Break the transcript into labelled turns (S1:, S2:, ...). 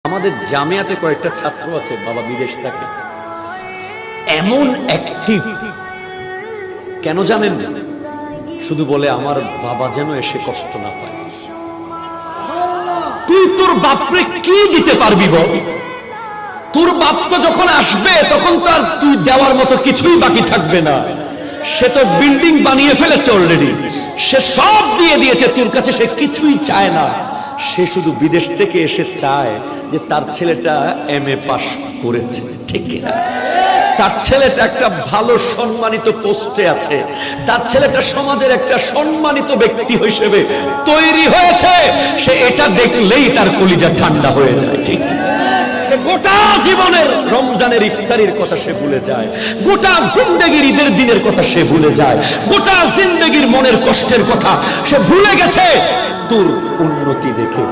S1: আমাদের জামিয়াতে কয়েকটা ছাত্র আছে বাবা বিদেশ থাকে, এমন অ্যাক্টিভ। কেন জানেন? শুধু বলে আমার বাবা যেন এসে কষ্ট না পায়। তুই তোর বাপরে কি দিতে পারবি বল? তোর বাপ তো যখন আসবে তখন তার তুই দেওয়ার মতো কিছুই বাকি থাকবে না। সে তো বিল্ডিং বানিয়ে ফেলেছে অলরেডি, সে সব দিয়ে দিয়েছে তোর কাছে, সে কিছুই চায় না। সে শুধু বিদেশ থেকে এসে চায় যে তার ছেলেটা MA পাস করেছে, ঠিক কিনা? তার ছেলেটা একটা ভালো সম্মানিত পোস্টে আছে, তার ছেলেটা সমাজের একটা সম্মানিত ব্যক্তি হিসেবে তৈরি হয়েছে। সে এটা দেখলেই তার কলিজা ঠান্ডা হয়ে যায়, ঠিক না? সে গোটা জীবনের রমজানের ইফতারির কথা সে ভুলে যায়, গোটা জিন্দেগির ঈদের দিনের কথা সে ভুলে যায়, গোটা জিন্দেগির মনের কষ্টের কথা সে ভুলে গেছে তোর উন্নতি দেখে।